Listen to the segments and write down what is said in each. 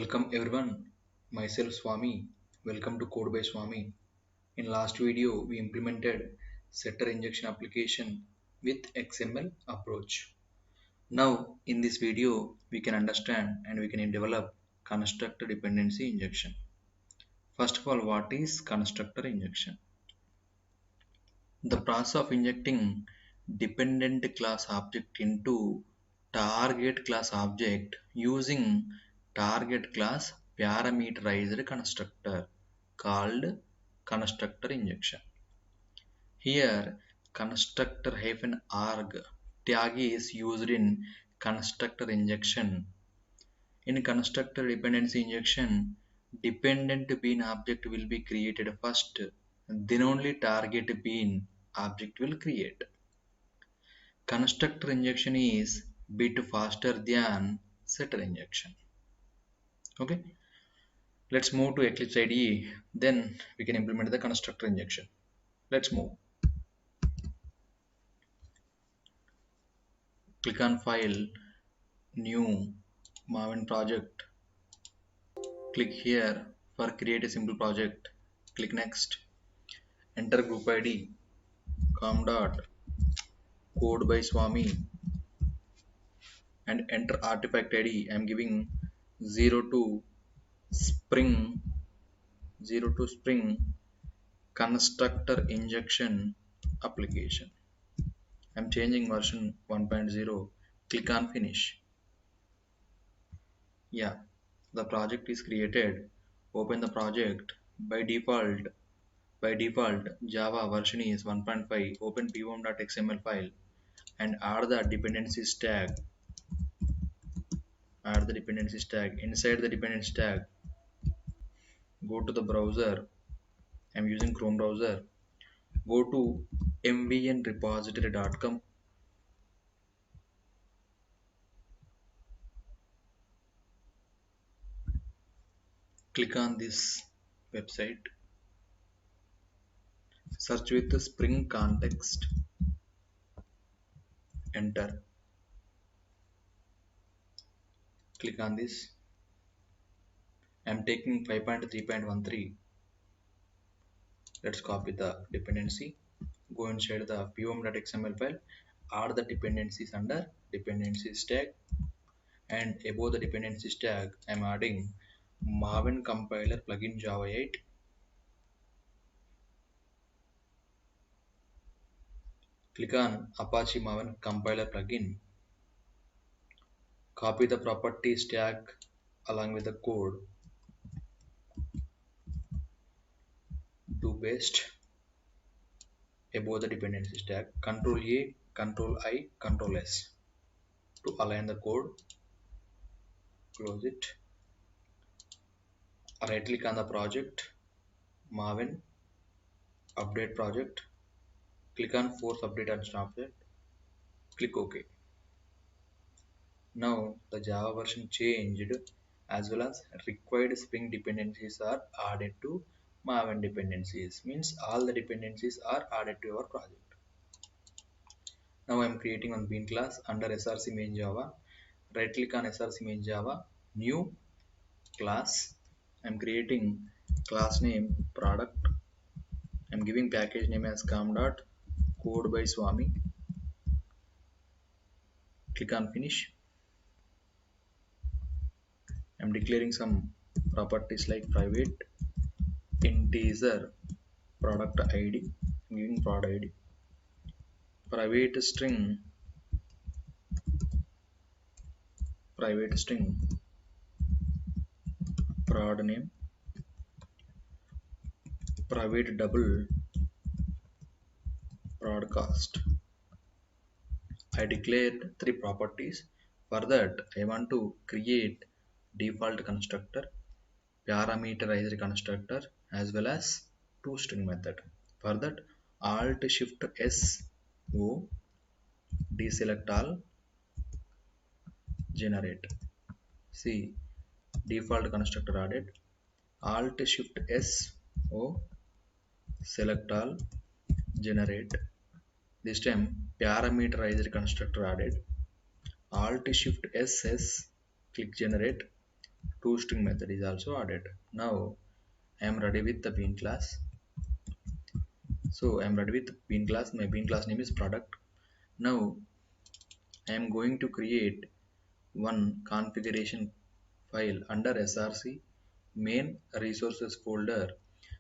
Welcome everyone, myself Swami. Welcome to Code by Swami. In last video, we implemented setter injection application with XML approach. Now, in this video, we can understand and we can develop constructor dependency injection. First of all, what is constructor injection? The process of injecting dependent class object into target class object using target class parameterized constructor called constructor injection. Here constructor-arg tag is used in constructor injection. In constructor dependency injection, dependent bean object will be created first, then only target bean object will create. Constructor injection is bit faster than setter injection. Okay, let's move to Eclipse IDE. Then we can implement the constructor injection. Let's move. Click on File, New, Maven Project. Click here for create a simple project. Click Next. Enter group ID, com dot code by Swami, and enter artifact ID. I am giving 02 Spring constructor injection application. I'm changing version 1.0. Click on finish. Yeah, the project is created. Open the project. By default Java version is 1.5. Open pom.xml file and add the dependencies tag. Inside the dependencies tag, go to the browser. I'm using Chrome browser. Go to mvnrepository.com. Click on this website. Search with the Spring context. Enter. Click on this. I'm taking 5.3.13. Let's copy the dependency. Go inside the pom.xml file. Add the dependencies under dependencies tag. And above the dependencies tag, I'm adding Maven compiler plugin Java 8. Click on Apache Maven compiler plugin. Copy the properties tag along with the code to paste above the dependencies tag. Control A, Control I, Control S to align the code. Close it. Right click on the project, Maven, update project. Click on force update and stop it. Click OK. Now the Java version changed, as well as required Spring dependencies are added to Maven dependencies. Means all the dependencies are added to our project. Now I am creating one bean class under src main Java. Right click on src main Java, new class. I am creating class name product. I am giving package name as com.code by Swami. Click on finish. I am declaring some properties like private integer product ID. I'm giving prod ID. Private string prod name. Private double broadcast. I declared three properties. For that, I want to create default constructor, parameterized constructor, as well as toString method. For that, Alt Shift S O, deselect all, generate. See, default constructor added. Alt Shift S O, select all, generate. This time parameterized constructor added. Alt Shift SS, click generate. toString method is also added. Now I am ready with the bean class. So I am ready with bean class. My bean class name is product. Now I am going to create one configuration file under src main resources folder.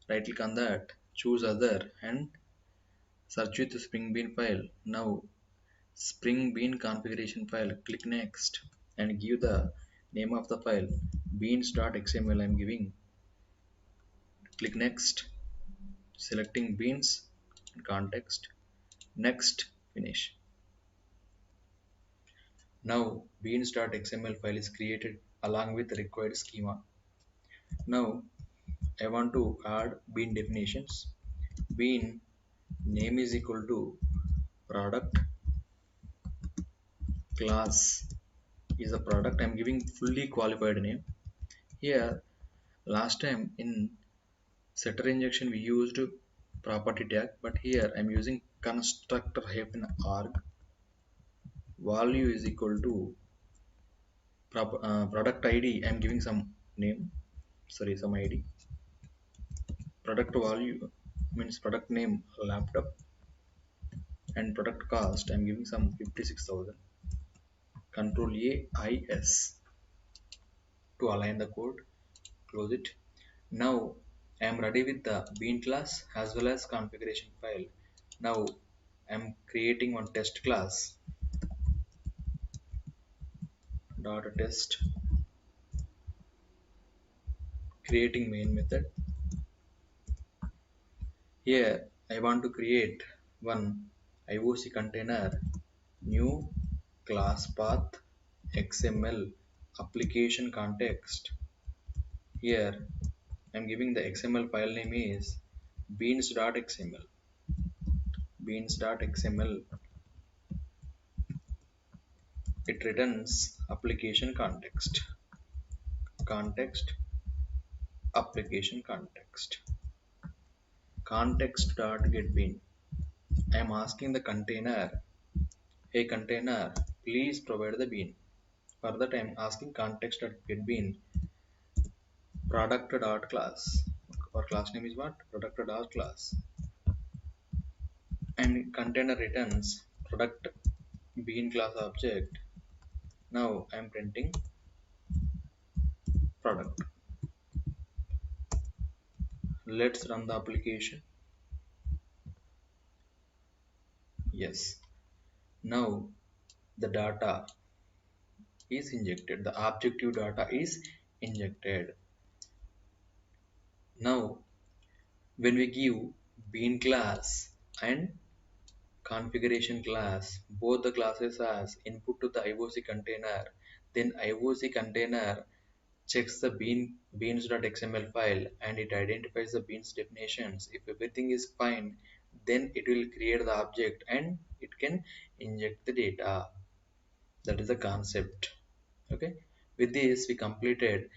Right click on that, choose other and search with spring bean file. Now spring bean configuration file, click next and give the name of the file beans.xml. I'm giving, click next, selecting beans and context, next, finish. Now beans.xml file is created along with the required schema. Now I want to add bean definitions. Bean name is equal to product, class is a product. I'm giving fully qualified name. Here last time in setter injection we used property tag, but here I'm using constructor hyphen arg. Value is equal to product id. I'm giving some name, sorry, some id. Product value means product name laptop, and product cost I'm giving some 56,000. Control A is to align the code, close it. Now I am ready with the bean class as well as configuration file. Now I am creating one test class dot test, creating main method. Here I want to create one IOC container, new class path XML application context. Here I'm giving the XML file name is beans.xml. Beans.xml, it returns application context, context, application context, context.getBean. I am asking the container, hey container, please provide the bean. For that I am asking context.getBean product.class. Our class name is what? Product.class. And container returns product bean class object. Now I am printing product. Let's run the application. Yes. Now the data is injected. The objective data is injected. Now when we give bean class and configuration class, both the classes as input to the IOC container, then IOC container checks the beans.xml file and it identifies the beans definitions. If everything is fine, then it will create the object and it can inject the data. That is the concept. Okay, with this we completed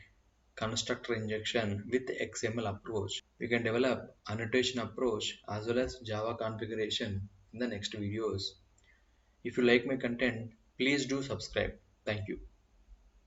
constructor injection with XML approach. We can develop annotation approach as well as Java configuration in the next videos. If you like my content, please do subscribe. Thank you.